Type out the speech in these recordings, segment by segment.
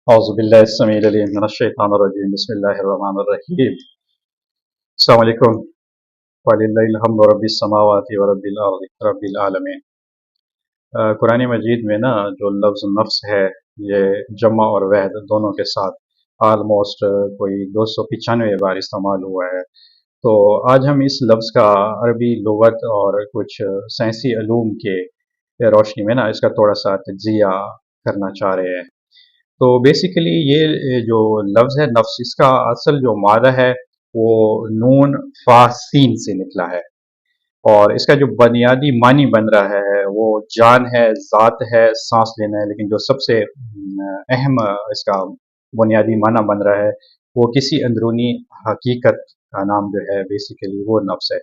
औज़ुबिल्लाहिस्समीउल अलीम मिनश्शैतानिर्रजीम बिस्मिल्लाहिर्रहमानिर्रहीम। अस्सलामु अलैकुम वलिल्लाहिल हम्दु रब्बिस समावाति व रब्बिल अर्ज़ि रब्बिल आलमीन। कुरान मजीद में ना जो लफ्ज़ नफ्स है ये जमा और वहद दोनों के साथ ऑलमोस्ट कोई 295 बार इस्तेमाल हुआ है। तो आज हम इस लफ्ज़ का अरबी लुग़त और कुछ साइंसी उलूम के रोशनी में ना इसका थोड़ा सा तज्ज़िया करना चाह रहे हैं। तो बेसिकली ये जो लफ्ज़ है नफ्स, इसका असल जो मादा है वो नून फा सीन से निकला है और इसका जो बुनियादी मानी बन रहा है वो जान है, ज़ात है, सांस लेना है। लेकिन जो सबसे अहम इसका बुनियादी माना बन रहा है वो किसी अंदरूनी हकीकत का नाम जो है बेसिकली वो नफ्स है।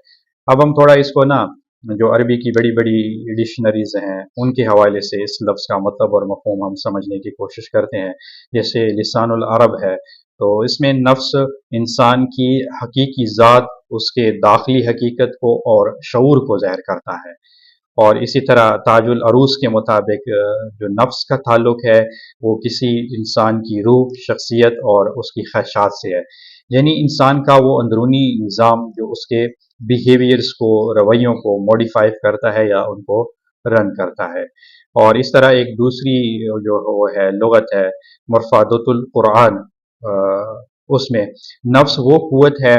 अब हम थोड़ा इसको ना जो अरबी की बड़ी बड़ी डिक्शनरीज हैं उनके हवाले से इस लफ्ज़ का मतलब और मफ़हूम हम समझने की कोशिश करते हैं। जैसे लिसानुल अरब है तो इसमें नफ्स इंसान की हकीकी ज़ात, उसके दाखिली हकीकत को और शऊर को ज़ाहिर करता है। और इसी तरह ताजुल अरूस के मुताबिक जो नफ्स का ताल्लुक है वो किसी इंसान की रूह, शख्सियत और उसकी ख्वाहिशात से है। यानी इंसान का वो अंदरूनी निज़ाम जो उसके बिहेवियर्स को, रवैयों को मॉडिफाई करता है या उनको रन करता है। और इस तरह एक दूसरी जो वो है लुग़त है मुरफ़ादतुल कुरान, उसमें नफ्स वो क़ुव्वत है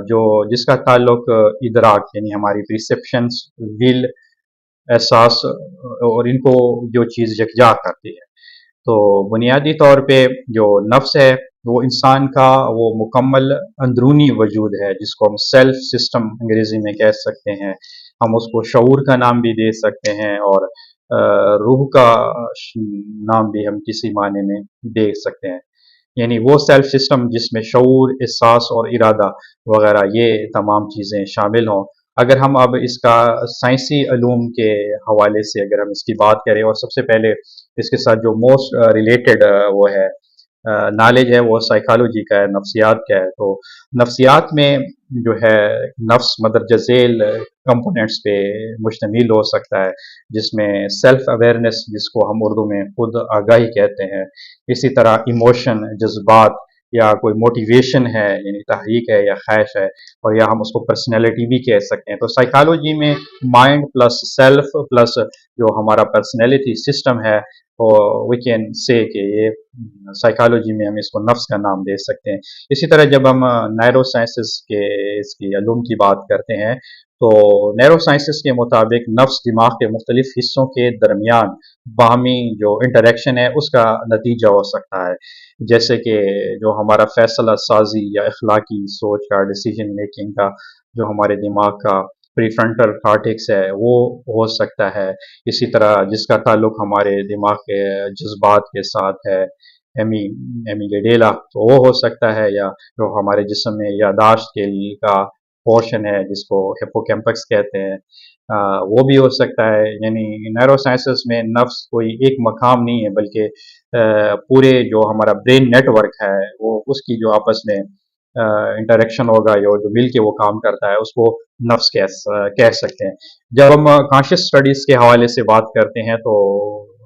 जो जिसका ताल्लुक इदराक यानी हमारी परसेप्शंस, विल, एहसास और इनको जो चीज़ यकजा करती है। तो बुनियादी तौर पे जो नफ्स है वो इंसान का वो मुकम्मल अंदरूनी वजूद है जिसको हम सेल्फ सिस्टम अंग्रेज़ी में कह सकते हैं। हम उसको शऊर का नाम भी दे सकते हैं और रूह का नाम भी हम किसी माने में दे सकते हैं। यानी वो सेल्फ सिस्टम जिसमें शऊर, एहसास और इरादा वगैरह ये तमाम चीज़ें शामिल हों। अगर हम अब इसका साइंसी उलूम के हवाले से अगर हम इसकी बात करें और सबसे पहले इसके साथ जो मोस्ट रिलेटेड वो है नॉलेज है वो साइकोलॉजी का है, नफ्सियात का है। तो नफ्सियात में जो है नफ्स मदरजा झेल कंपोनेंट्स पे मुश्तमिल हो सकता है जिसमें सेल्फ अवेयरनेस जिसको हम उर्दू में खुद आगाही कहते हैं, इसी तरह इमोशन, जज्बात या कोई मोटिवेशन है यानी तहरीक है या ख्वाहिश है, और या हम उसको पर्सनैलिटी भी कह सकते हैं। तो साइकोलॉजी में माइंड प्लस सेल्फ प्लस जो हमारा पर्सनैलिटी सिस्टम है वी कैन से कि ये साइकोलॉजी में हम इसको नफ्स का नाम दे सकते हैं। इसी तरह जब हम नैरो साइंसेस के इसकी अलूम की बात करते हैं तो नैरो साइंसेस के मुताबिक नफ्स दिमाग के मुख्तलिफ हिस्सों के दरमियान बाहमी जो इंटरेक्शन है उसका नतीजा हो सकता है। जैसे कि जो हमारा फैसला साजी या अखलाकी सोच का, डिसीजन मेकिंग का जो हमारे दिमाग का प्रीफ्रंटल कॉर्टेक्स है वो हो सकता है। इसी तरह जिसका ताल्लुक हमारे दिमाग के जज्बात के साथ है, एमी एमिगडाला, तो वो हो सकता है। या जो हमारे जिस्म में यादाश्त के लिए का पोर्शन है जिसको हिप्पोकैम्पस कहते हैं, वो भी हो सकता है। यानी न्यूरो साइंसेस में नफ्स कोई एक मकाम नहीं है बल्कि पूरे जो हमारा ब्रेन नेटवर्क है वो उसकी जो आपस में इंटरेक्शन होगा या जो मिल के वो काम करता है उसको नफ्स कह सकते हैं। जब हम कॉन्शियस स्टडीज़ के हवाले से बात करते हैं तो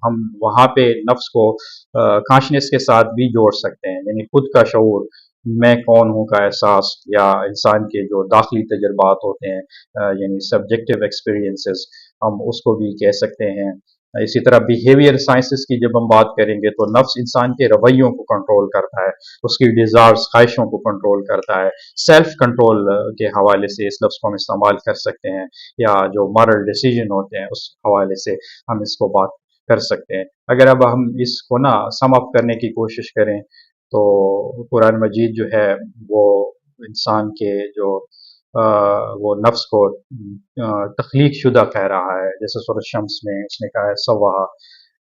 हम वहाँ पे नफ्स को कॉन्शियसनेस के साथ भी जोड़ सकते हैं। यानी खुद का शऊर, मैं कौन हूँ का एहसास, या इंसान के जो दाखिली तजुर्बात होते हैं यानी सब्जेक्टिव एक्सपीरियंसेस, हम उसको भी कह सकते हैं। इसी तरह बिहेवियर साइंसेस की जब हम बात करेंगे तो नफ्स इंसान के रवैयों को कंट्रोल करता है, उसकी डिज़ायर्स, ख्वाहिशों को कंट्रोल करता है। सेल्फ कंट्रोल के हवाले से इस लफ्ज़ को हम इस्तेमाल कर सकते हैं, या जो मॉरल डिसीजन होते हैं उस हवाले से हम इसको बात कर सकते हैं। अगर अब हम इसको ना सम अप करने की कोशिश करें तो कुरान मजीद जो है वो इंसान के जो वो नफ्स को तख्लीक शुदा कह रहा है। जैसे सूरह शम्स में उसने कहा है सव्वाहा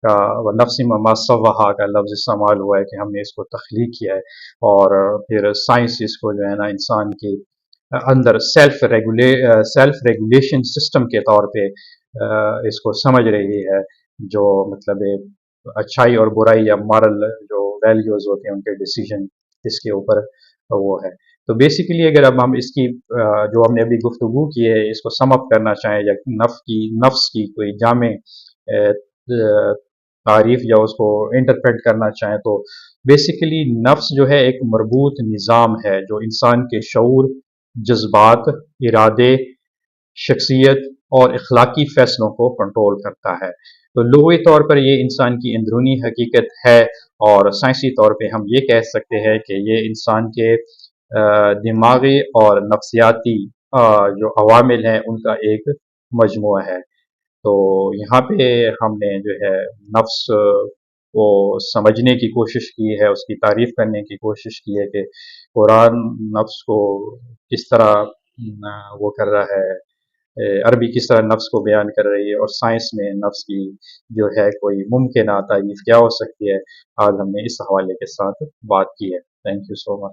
का, व नफ्सिम मा सव्वाहा का लफ्ज़ इस्तेमाल हुआ है कि हमने इसको तख्लीक किया है। और फिर साइंस इसको जो है ना इंसान के अंदर सेल्फ रेगुलेशन सिस्टम के तौर पे इसको समझ रही है, जो मतलब अच्छाई और बुराई या मॉरल जो वैल्यूज होते हैं उनके डिसीजन इसके ऊपर वो है। तो बेसिकली अगर अब हम इसकी जो हमने अभी गुफ्तगू की है इसको सम अप करना चाहें या नफ्स की कोई जामे तारीफ या उसको इंटरप्रेट करना चाहें तो बेसिकली नफ्स जो है एक मरबूत निज़ाम है जो इंसान के शऊर, जज्बात, इरादे, शख्सियत और इखलाकी फ़ैसलों को कंट्रोल करता है। तो लुग़वी तौर पर ये इंसान की अंदरूनी हकीकत है और साइंसी तौर पे हम ये कह सकते हैं कि ये इंसान के दिमागी और नफ्सियाती जो अवामिल हैं उनका एक मजमूआ है। तो यहाँ पे हमने जो है नफ्स को समझने की कोशिश की है, उसकी तारीफ़ करने की कोशिश की है कि कुरान नफ्स को किस तरह वो कर रहा है, अरबी किस तरह नफ्स को बयान कर रही है और साइंस में नफ्स की जो है कोई मुमकिन तारीफ़ क्या हो सकती है। आज हमने इस हवाले के साथ बात की है। Thank you so much.